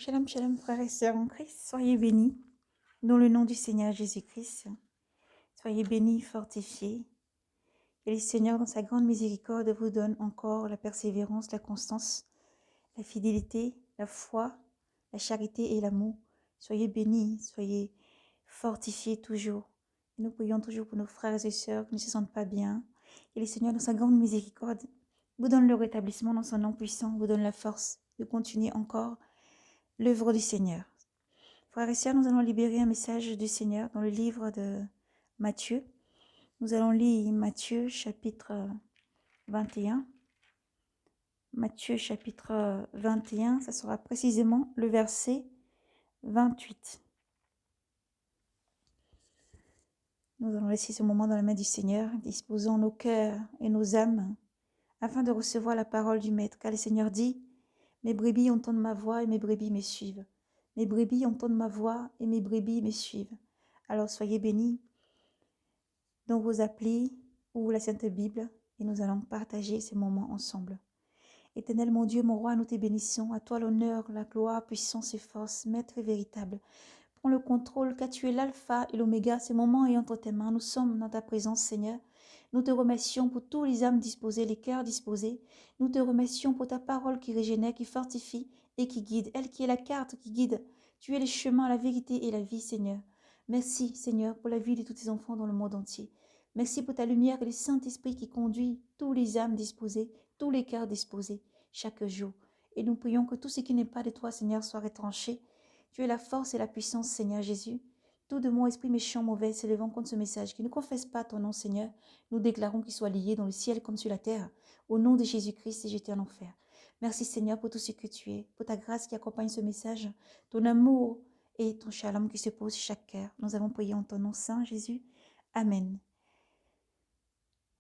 Shalom, shalom, frères et sœurs en Christ, soyez bénis, dans le nom du Seigneur Jésus-Christ. Soyez bénis, fortifiés. Et le Seigneur, dans sa grande miséricorde, vous donne encore la persévérance, la constance, la fidélité, la foi, la charité et l'amour. Soyez bénis, soyez fortifiés toujours. Et nous prions toujours pour nos frères et sœurs qui ne se sentent pas bien. Et le Seigneur, dans sa grande miséricorde, vous donne le rétablissement dans son nom puissant, vous donne la force de continuer encore l'œuvre du Seigneur. Frères et sœurs, nous allons libérer un message du Seigneur dans le livre de Matthieu. Nous allons lire Matthieu chapitre 21. Matthieu chapitre 21, ça sera précisément le verset 28. Nous allons laisser ce moment dans la main du Seigneur, disposant nos cœurs et nos âmes afin de recevoir la parole du Maître. Car le Seigneur dit, « Mes brebis entendent ma voix et mes brebis me suivent. Mes brebis entendent ma voix et mes brebis me suivent. » Alors soyez bénis dans vos applis ou la Sainte Bible et nous allons partager ces moments ensemble. Éternel mon Dieu, mon roi, nous te bénissons. À toi l'honneur, la gloire, puissance et force, maître véritable. Prends le contrôle car tu es l'alpha et l'oméga. Ces moments est entre tes mains. Nous sommes dans ta présence, Seigneur. Nous te remercions pour tous les âmes disposées, les cœurs disposés. Nous te remercions pour ta parole qui régénère, qui fortifie et qui guide. Elle qui est la carte qui guide. Tu es le chemin, la vérité et la vie, Seigneur. Merci, Seigneur, pour la vie de tous tes enfants dans le monde entier. Merci pour ta lumière et le Saint-Esprit qui conduit tous les âmes disposées, tous les cœurs disposés, chaque jour. Et nous prions que tout ce qui n'est pas de toi, Seigneur, soit retranché. Tu es la force et la puissance, Seigneur Jésus. Tout de mon esprit méchant, mauvais, s'élevant contre ce message, qui ne confesse pas ton nom, Seigneur, nous déclarons qu'il soit lié dans le ciel comme sur la terre. Au nom de Jésus-Christ, et jeté en enfer. Merci, Seigneur, pour tout ce que tu es, pour ta grâce qui accompagne ce message, ton amour et ton shalom qui se pose chaque cœur. Nous avons prié en ton nom saint, Jésus. Amen.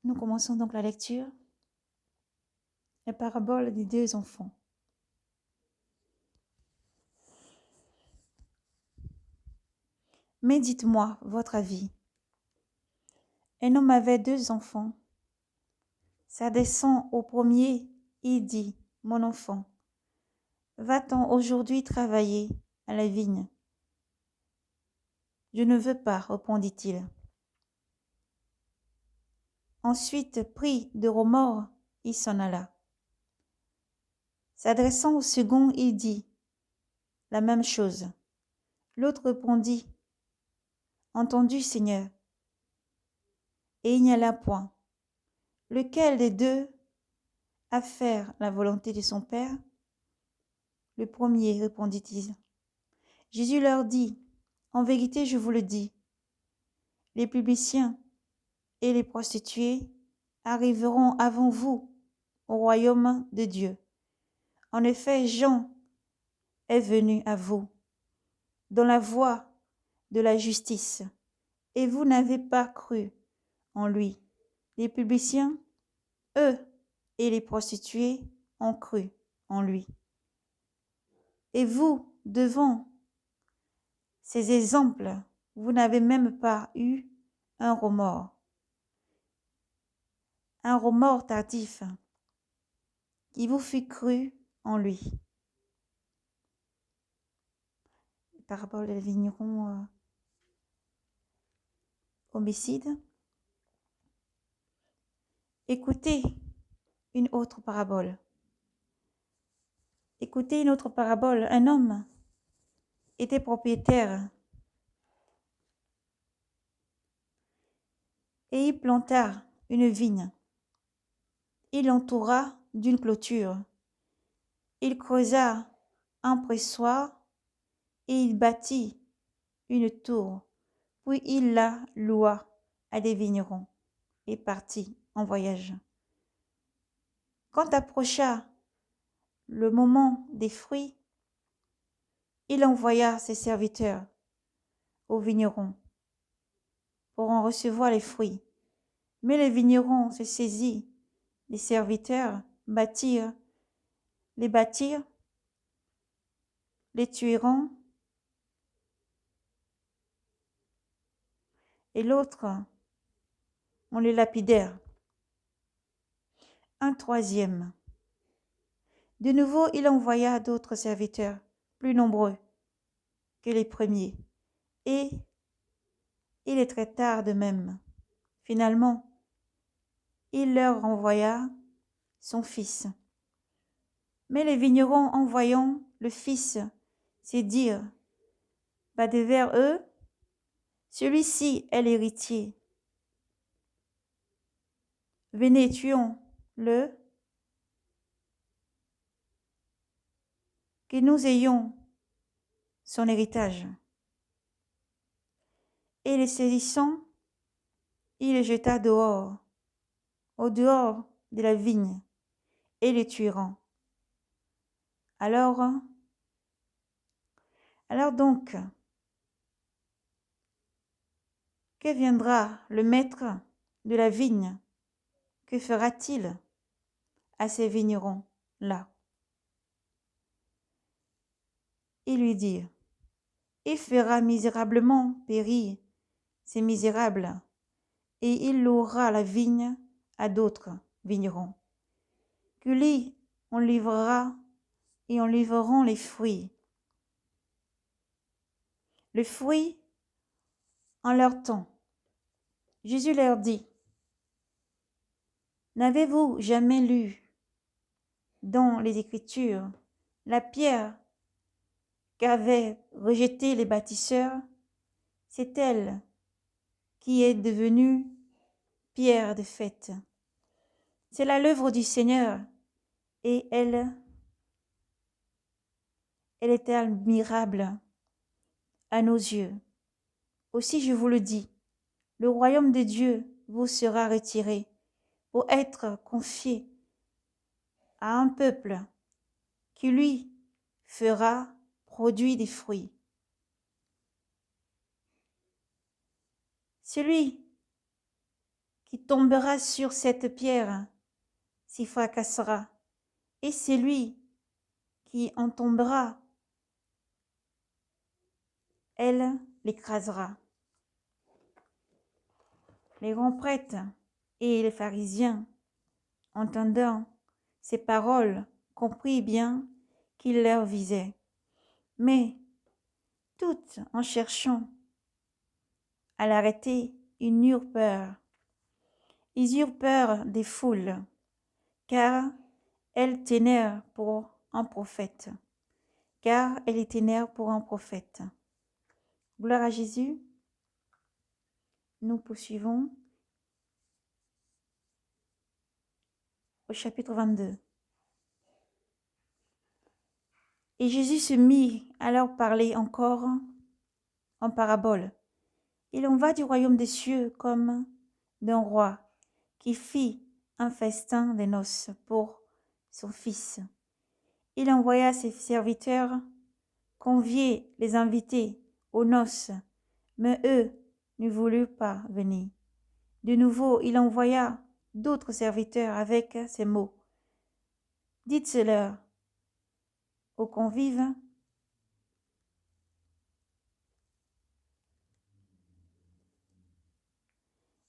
Nous commençons donc la lecture. La parabole des deux enfants. Mais dites-moi votre avis. Un homme avait deux enfants. S'adressant au premier, il dit, « Mon enfant, va-t'en aujourd'hui travailler à la vigne. » « Je ne veux pas, répondit-il. Ensuite, pris de remords, il s'en alla. S'adressant au second, il dit la même chose. L'autre répondit, « Entendu, Seigneur. » Et il n'y alla point. Lequel des deux a faire la volonté de son Père? Le premier, répondit-il. Jésus leur dit, « En vérité, je vous le dis, les publiciens et les prostituées arriveront avant vous au royaume de Dieu. En effet, Jean est venu à vous dans la voie de la justice, et vous n'avez pas cru en lui. Les publiciens, eux, et les prostituées ont cru en lui. Et vous, devant ces exemples, vous n'avez même pas eu un remords tardif, qui vous fit cru en lui. » Parabole des vignerons homicide. Écoutez une autre parabole. Écoutez une autre parabole. Un homme était propriétaire et il planta une vigne. Il l'entoura d'une clôture. Il creusa un pressoir et il bâtit une tour. Puis il la loua à des vignerons et partit en voyage. Quand approcha le moment des fruits, il envoya ses serviteurs aux vignerons pour en recevoir les fruits. Mais les vignerons se saisirent, les serviteurs les battirent, les tuèrent, et l'autre, on les lapidèrent. Un troisième. De nouveau, il envoya d'autres serviteurs plus nombreux que les premiers, et il est très tard de même. Finalement, il leur envoya son fils. Mais les vignerons, en voyant le fils, se dirent, devers eux, celui-ci est l'héritier. Venez, tuons-le, que nous ayons son héritage. Et le saisissant, il le jeta dehors, au dehors de la vigne, et le tueront. Alors donc, que viendra le maître de la vigne? Que fera-t-il à ces vignerons-là? Il lui dit, il fera misérablement périr ces misérables, et il louera la vigne à d'autres vignerons, que lui on livrera et on livreront les fruits. Le fruit en leur temps. Jésus leur dit, n'avez-vous jamais lu dans les Écritures la pierre qu'avaient rejetée les bâtisseurs? C'est elle qui est devenue pierre de fête. C'est là l'œuvre du Seigneur, et elle est admirable à nos yeux. Aussi je vous le dis, le royaume de Dieu vous sera retiré pour être confié à un peuple qui lui fera produire des fruits. Celui qui tombera sur cette pierre s'y fracassera, et celui qui en tombera, elle l'écrasera. Les grands prêtres et les pharisiens, entendant ces paroles, comprirent bien qu'il leur visait. Mais, toutes en cherchant à l'arrêter, ils eurent peur. Ils eurent peur des foules, car elles tenaient pour un prophète. Car elles tenaient pour un prophète. Gloire à Jésus. Nous poursuivons au chapitre 22. Et Jésus se mit à leur parler encore en parabole. Il en va du royaume des cieux comme d'un roi qui fit un festin de noces pour son fils. Il envoya ses serviteurs convier les invités aux noces, mais eux ne voulurent pas venir. De nouveau, il envoya d'autres serviteurs avec ces mots. Dites-leur aux convives,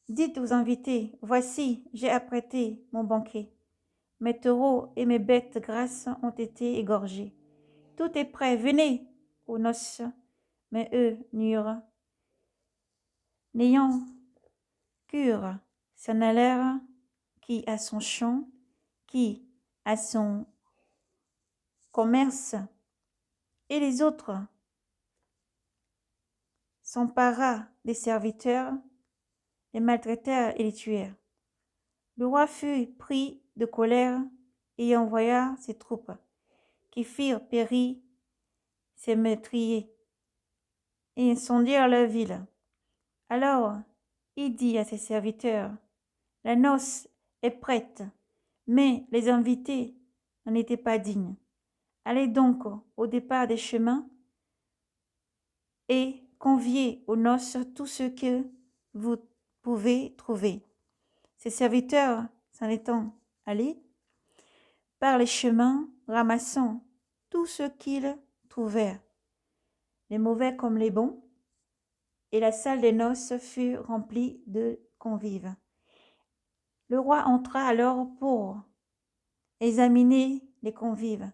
dites aux invités, voici, j'ai apprêté mon banquet. Mes taureaux et mes bêtes grasses ont été égorgés. Tout est prêt, venez aux noces. Mais eux n'ayant cure, s'en allèrent, qui à son champ, qui à son commerce, et les autres s'empara des serviteurs, les maltraitèrent et les tuèrent. Le roi fut pris de colère et envoya ses troupes, qui firent périr ses meurtriers et incendièrent leur ville. Alors il dit à ses serviteurs, la noce est prête, mais les invités n'en étaient pas dignes. Allez donc au départ des chemins et conviez aux noces tous ceux que vous pouvez trouver. Ses serviteurs, s'en étant allés, par les chemins, ramassant tout ce qu'ils trouvèrent, les mauvais comme les bons, et la salle des noces fut remplie de convives. Le roi entra alors pour examiner les convives,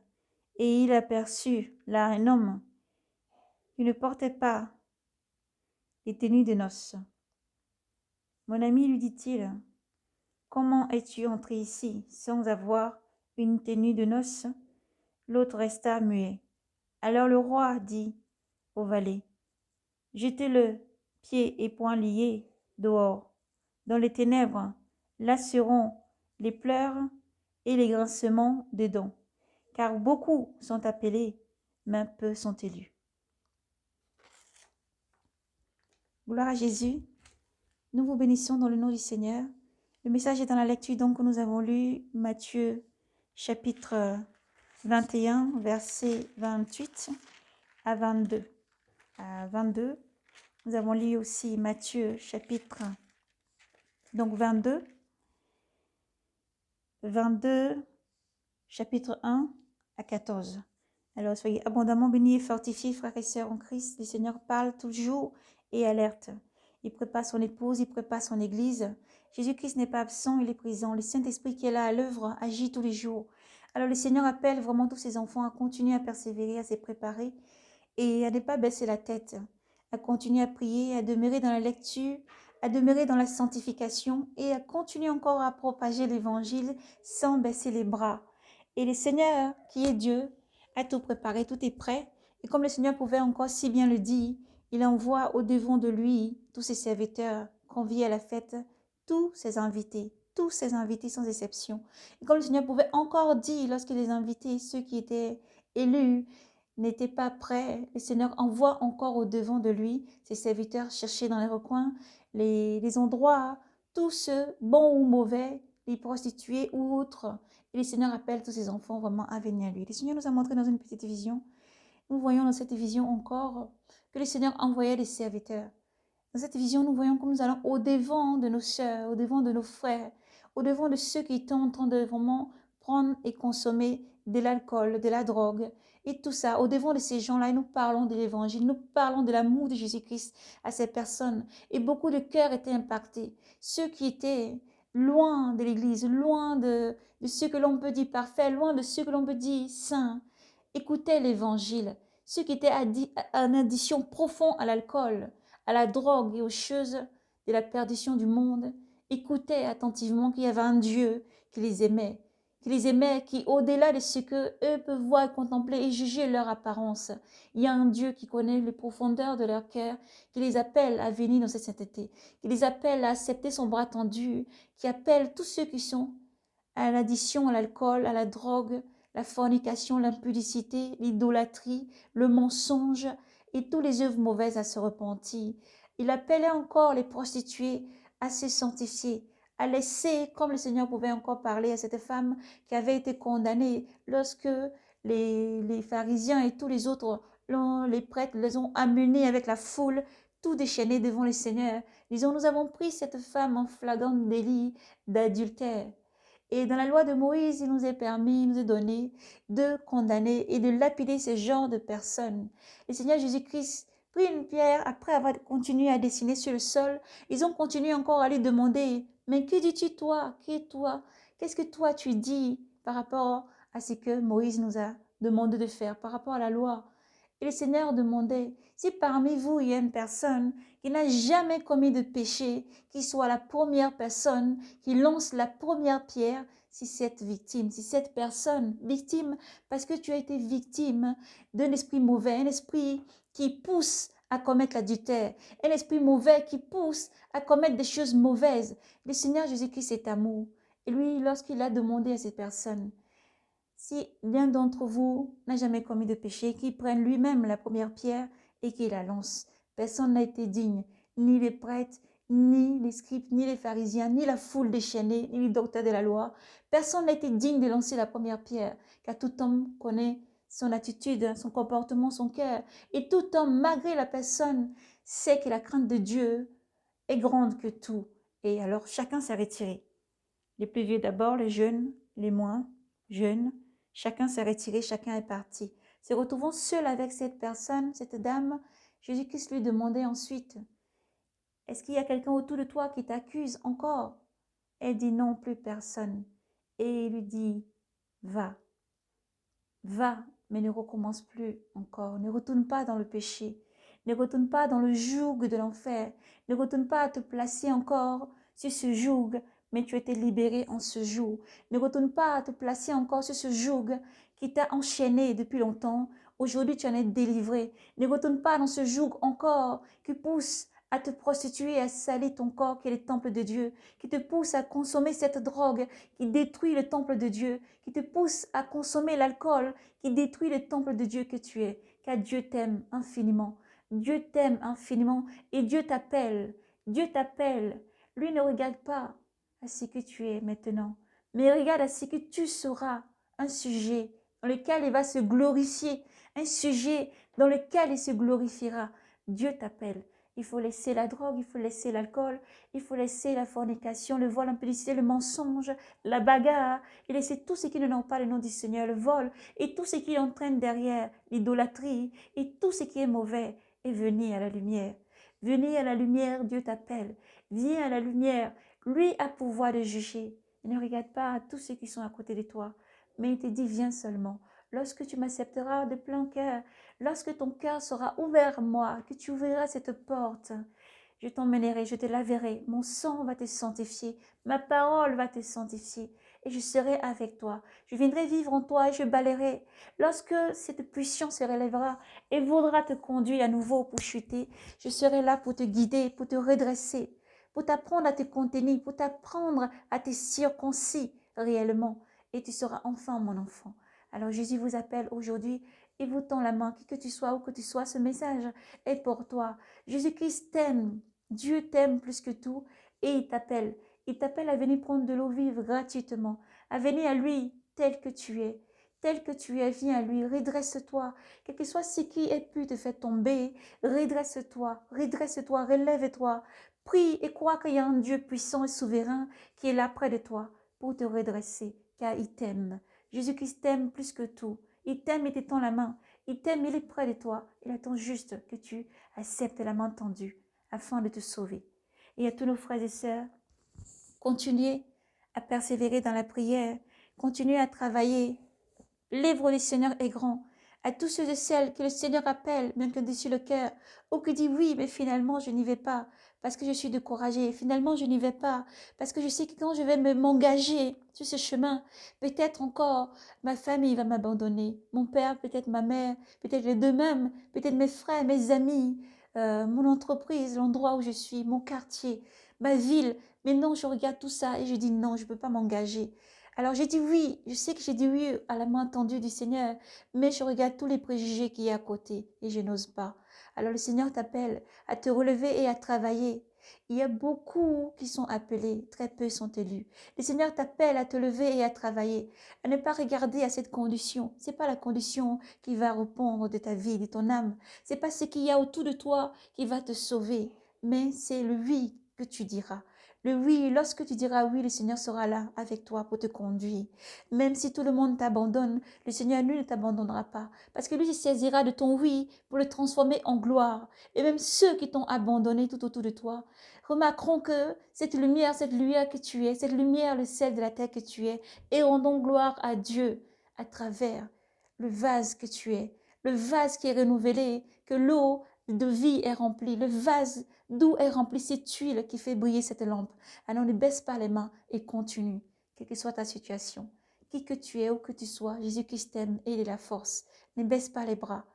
Et il aperçut là un homme qui ne portait pas les tenues de noces. Mon ami, lui dit-il, comment es-tu entré ici sans avoir une tenue de noces? L'autre resta muet. Alors le roi dit au valet, jetez-le, pieds et poings liés, dehors, dans les ténèbres, là seront les pleurs et les grincements des dents, car beaucoup sont appelés, mais peu sont élus. Gloire à Jésus. Nous vous bénissons dans le nom du Seigneur. Le message est dans la lecture donc que nous avons lu Matthieu chapitre 21, versets 28 à 22. À 22, nous avons lu aussi Matthieu chapitre 22, chapitre 1 à 14. Alors soyez abondamment bénis et fortifiés, frères et sœurs en Christ. Le Seigneur parle toujours et alerte. Il prépare son épouse, il prépare son église. Jésus-Christ n'est pas absent, il est présent. Le Saint-Esprit qui est là à l'œuvre agit tous les jours. Alors le Seigneur appelle vraiment tous ses enfants à continuer à persévérer, à se préparer et à ne pas baisser la tête, à continuer à prier, à demeurer dans la lecture, à demeurer dans la sanctification et à continuer encore à propager l'évangile sans baisser les bras. Et le Seigneur, qui est Dieu, a tout préparé, tout est prêt. Et comme le Seigneur pouvait encore si bien le dire, il envoie au-devant de lui tous ses serviteurs conviés à la fête, tous ses invités sans exception. Et comme le Seigneur pouvait encore dire lorsqu'il les invitait, ceux qui étaient élus, n'était pas prêt, le Seigneur envoie encore au-devant de lui ses serviteurs chercher dans les recoins, les endroits, tous ceux, bons ou mauvais, les prostituées ou autres. Et le Seigneur appelle tous ses enfants vraiment à venir à lui. Le Seigneur nous a montré dans une petite vision, nous voyons dans cette vision encore que le Seigneur envoyait des serviteurs. Dans cette vision, nous voyons que nous allons au-devant de nos sœurs, au-devant de nos frères, au-devant de ceux qui sont en train de vraiment prendre et consommer de l'alcool, de la drogue et tout ça. Au-devant de ces gens-là, nous parlons de l'évangile, nous parlons de l'amour de Jésus-Christ à ces personnes. Et beaucoup de cœurs étaient impactés. Ceux qui étaient loin de l'Église, loin de ceux que l'on peut dire parfaits, loin de ceux que l'on peut dire saints, écoutaient l'évangile. Ceux qui étaient en addition profonde à l'alcool, à la drogue et aux choses de la perdition du monde, écoutaient attentivement qu'il y avait un Dieu qui les aimait, qui au-delà de ce que eux peuvent voir, contempler et juger leur apparence, il y a un Dieu qui connaît les profondeurs de leur cœur, qui les appelle à venir dans cette sainteté, qui les appelle à accepter son bras tendu, qui appelle tous ceux qui sont à l'addiction à l'alcool, à la drogue, la fornication, l'impudicité, l'idolâtrie, le mensonge et toutes les œuvres mauvaises à se repentir. Il appelait encore les prostituées à se sanctifier, à laisser, comme le Seigneur pouvait encore parler à cette femme qui avait été condamnée lorsque les pharisiens et tous les autres, les prêtres, les ont amenés avec la foule, tout déchaînés devant le Seigneur. Disons, nous avons pris cette femme en flagrant délit d'adultère. Et dans la loi de Moïse, il nous est permis, il nous est donné de condamner et de lapider ce genre de personnes. Le Seigneur Jésus-Christ prit une pierre, après avoir continué à dessiner sur le sol, ils ont continué encore à lui demander, mais que dis-tu toi? Qui es toi? Qu'est-ce que toi tu dis par rapport à ce que Moïse nous a demandé de faire, par rapport à la loi? Et le Seigneur demandait, si parmi vous il y a une personne qui n'a jamais commis de péché, qui soit la première personne qui lance la première pierre, si cette victime, si cette personne victime, parce que tu as été victime d'un esprit mauvais, un esprit qui pousse à commettre l'adultère, un esprit mauvais qui pousse à commettre des choses mauvaises. Le Seigneur Jésus-Christ est amour. Et lui, lorsqu'il a demandé à cette personne, si l'un d'entre vous n'a jamais commis de péché, qu'il prenne lui-même la première pierre et qu'il la lance. Personne n'a été digne, ni les prêtres, ni les scribes, ni les pharisiens, ni la foule déchaînée, ni les docteurs de la loi. Personne n'a été digne de lancer la première pierre, car tout homme connaît son attitude, son comportement, son cœur. Et tout homme, malgré la personne, sait que la crainte de Dieu est grande que tout. Et alors chacun s'est retiré. Les plus vieux d'abord, les jeunes, les moins jeunes. Chacun s'est retiré, chacun est parti. Se retrouvant seul avec cette personne, cette dame, Jésus-Christ lui demandait ensuite, est-ce qu'il y a quelqu'un autour de toi qui t'accuse encore? Elle dit non, plus personne. Et il lui dit, va mais ne recommence plus encore. Ne retourne pas dans le péché. Ne retourne pas dans le joug de l'enfer. Ne retourne pas à te placer encore sur ce joug, mais tu as été libéré en ce jour. Ne retourne pas à te placer encore sur ce joug qui t'a enchaîné depuis longtemps. Aujourd'hui, tu en es délivré. Ne retourne pas dans ce joug encore qui pousse à te prostituer, à salir ton corps qui est le temple de Dieu, qui te pousse à consommer cette drogue qui détruit le temple de Dieu, qui te pousse à consommer l'alcool qui détruit le temple de Dieu que tu es. Car Dieu t'aime infiniment. Dieu t'aime infiniment et Dieu t'appelle. Dieu t'appelle. Lui ne regarde pas à ce que tu es maintenant, mais regarde à ce que tu seras, un sujet dans lequel il va se glorifier, un sujet dans lequel il se glorifiera. Dieu t'appelle. Il faut laisser la drogue, il faut laisser l'alcool, il faut laisser la fornication, le vol, l'impudicité, le mensonge, la bagarre, et laisser tout ce qui ne n'ont pas le nom du Seigneur, le vol, et tout ce qui entraîne derrière l'idolâtrie, et tout ce qui est mauvais, et venir à la lumière. Venez à la lumière, Dieu t'appelle. Viens à la lumière. Lui a pouvoir de juger. Il ne regarde pas tous ceux qui sont à côté de toi, mais il te dit, viens seulement. Lorsque tu m'accepteras de plein cœur, lorsque ton cœur sera ouvert à moi, que tu ouvriras cette porte, je t'emmènerai, je te laverai, mon sang va te sanctifier, ma parole va te sanctifier, et je serai avec toi. Je viendrai vivre en toi et je balayerai. Lorsque cette puissance se relèvera et voudra te conduire à nouveau pour chuter, je serai là pour te guider, pour te redresser, pour t'apprendre à te contenir, pour t'apprendre à te circoncis réellement, et tu seras enfin mon enfant. Alors Jésus vous appelle aujourd'hui et vous tend la main, qui que tu sois, où que tu sois, ce message est pour toi. Jésus-Christ t'aime, Dieu t'aime plus que tout et il t'appelle. Il t'appelle à venir prendre de l'eau vive gratuitement, à venir à lui tel que tu es. Tel que tu es, viens à lui, redresse-toi. Quel que soit ce qui ait pu te faire tomber, redresse-toi, redresse-toi, relève-toi. Prie et crois qu'il y a un Dieu puissant et souverain qui est là près de toi pour te redresser, car il t'aime. Jésus-Christ t'aime plus que tout. Il t'aime et t'étend la main. Il t'aime, il est près de toi. Il attend juste que tu acceptes la main tendue afin de te sauver. Et à tous nos frères et sœurs, continuez à persévérer dans la prière, continuez à travailler. L'œuvre du Seigneur est grand. À tous ceux et celles que le Seigneur appelle, même que dessus le cœur, ou qui dit oui, mais finalement je n'y vais pas, parce que je suis découragée. Finalement je n'y vais pas, parce que je sais que quand je vais m'engager sur ce chemin, peut-être encore ma famille va m'abandonner, mon père, peut-être ma mère, peut-être les deux mêmes, peut-être mes frères, mes amis, mon entreprise, l'endroit où je suis, mon quartier, ma ville. Mais non, je regarde tout ça et je dis non, je ne peux pas m'engager. Alors j'ai dit oui, je sais que j'ai dit oui à la main tendue du Seigneur, mais je regarde tous les préjugés qu'il y a à côté et je n'ose pas. Alors le Seigneur t'appelle à te relever et à travailler. Il y a beaucoup qui sont appelés, très peu sont élus. Le Seigneur t'appelle à te lever et à travailler, à ne pas regarder à cette condition. C'est pas la condition qui va répondre de ta vie, de ton âme. C'est pas ce qu'il y a autour de toi qui va te sauver, mais c'est le oui que tu diras. Le oui, lorsque tu diras oui, le Seigneur sera là avec toi pour te conduire. Même si tout le monde t'abandonne, le Seigneur, lui, ne t'abandonnera pas. Parce que lui, il saisira de ton oui pour le transformer en gloire. Et même ceux qui t'ont abandonné tout autour de toi remarqueront que cette lumière que tu es, cette lumière, le sel de la terre que tu es, et rendons gloire à Dieu à travers le vase que tu es, le vase qui est renouvelé, que l'eau de vie est remplie, le vase d'où est remplie cette huile qui fait briller cette lampe. Alors ne baisse pas les mains et continue, quelle que soit ta situation. Qui que tu es, où que tu sois, Jésus-Christ t'aime et il est la force. Ne baisse pas les bras.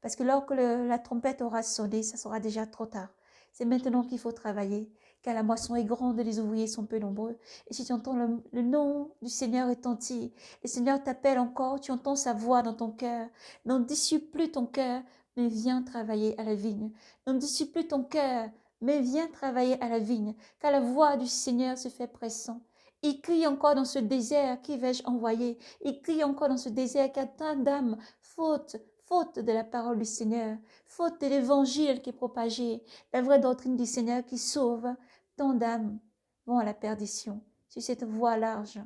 Parce que lorsque la trompette aura sonné, ça sera déjà trop tard. C'est maintenant qu'il faut travailler, car la moisson est grande et les ouvriers sont peu nombreux. Et si tu entends le nom du Seigneur retentir, le Seigneur t'appelle encore, tu entends sa voix dans ton cœur. N'en dissipe plus ton cœur, mais viens travailler à la vigne. N'en dissipe plus ton cœur, mais viens travailler à la vigne, car la voix du Seigneur se fait pressant. Il crie encore dans ce désert, qui vais-je envoyer? Il crie encore dans ce désert, car tant d'âmes, faute de la parole du Seigneur, faute de l'évangile qui est propagé, la vraie doctrine du Seigneur qui sauve, tant d'âmes vont à la perdition sur cette voie large.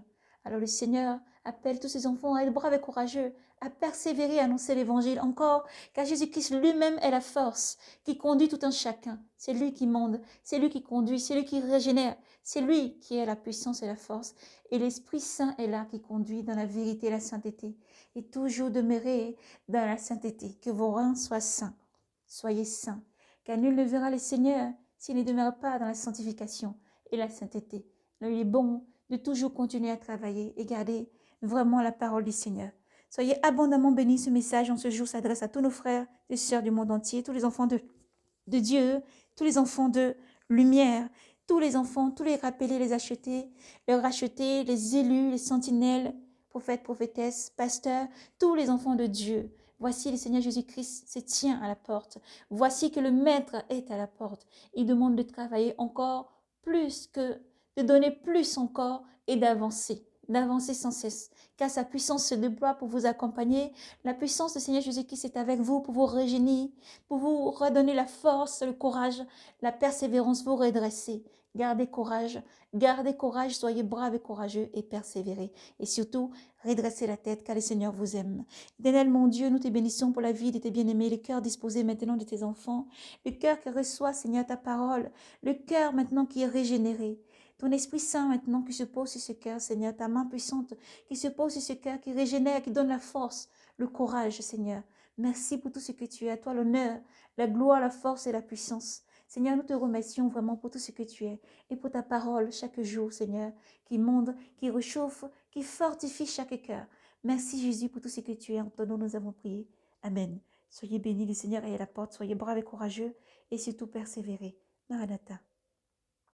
Alors le Seigneur appelle tous ses enfants à être braves et courageux, à persévérer, à annoncer l'évangile encore, car Jésus-Christ lui-même est la force qui conduit tout un chacun. C'est lui qui mande, c'est lui qui conduit, c'est lui qui régénère, c'est lui qui est la puissance et la force. Et l'Esprit Saint est là qui conduit dans la vérité et la sainteté. Et toujours demeurer dans la sainteté, que vos reins soient saints. Soyez saints, car nul ne verra le Seigneur s'il ne demeure pas dans la sanctification et la sainteté. Il est bon de toujours continuer à travailler et garder vraiment la parole du Seigneur. Soyez abondamment bénis. Ce message en ce jour s'adresse à tous nos frères et sœurs du monde entier, tous les enfants de Dieu, tous les enfants de lumière, tous les enfants, tous les rappelés, les rachetés, les élus, les sentinelles, prophètes, prophétesses, pasteurs, tous les enfants de Dieu. Voici le Seigneur Jésus-Christ se tient à la porte. Voici que le Maître est à la porte. Il demande de travailler encore plus que, de donner plus encore et d'avancer sans cesse, car sa puissance se déploie pour vous accompagner. La puissance du Seigneur Jésus-Christ est avec vous pour vous rajeunir, pour vous redonner la force, le courage, la persévérance, vous redresser. Gardez courage, soyez braves et courageux et persévérez. Et surtout, redressez la tête car le Seigneur vous aime. Éternel mon Dieu, nous te bénissons pour la vie de tes bien-aimés, le cœur disposé maintenant de tes enfants, le cœur qui reçoit, Seigneur, ta parole, le cœur maintenant qui est régénéré. Ton Esprit Saint maintenant qui se pose sur ce cœur, Seigneur, ta main puissante qui se pose sur ce cœur, qui régénère, qui donne la force, le courage, Seigneur. Merci pour tout ce que tu es. À toi l'honneur, la gloire, la force et la puissance. Seigneur, nous te remercions vraiment pour tout ce que tu es et pour ta parole chaque jour, Seigneur, qui monte, qui réchauffe, qui fortifie chaque cœur. Merci Jésus pour tout ce que tu es. En ton nom, nous avons prié. Amen. Soyez bénis, le Seigneur est à la porte. Soyez braves et courageux et surtout persévérez. Maranatha.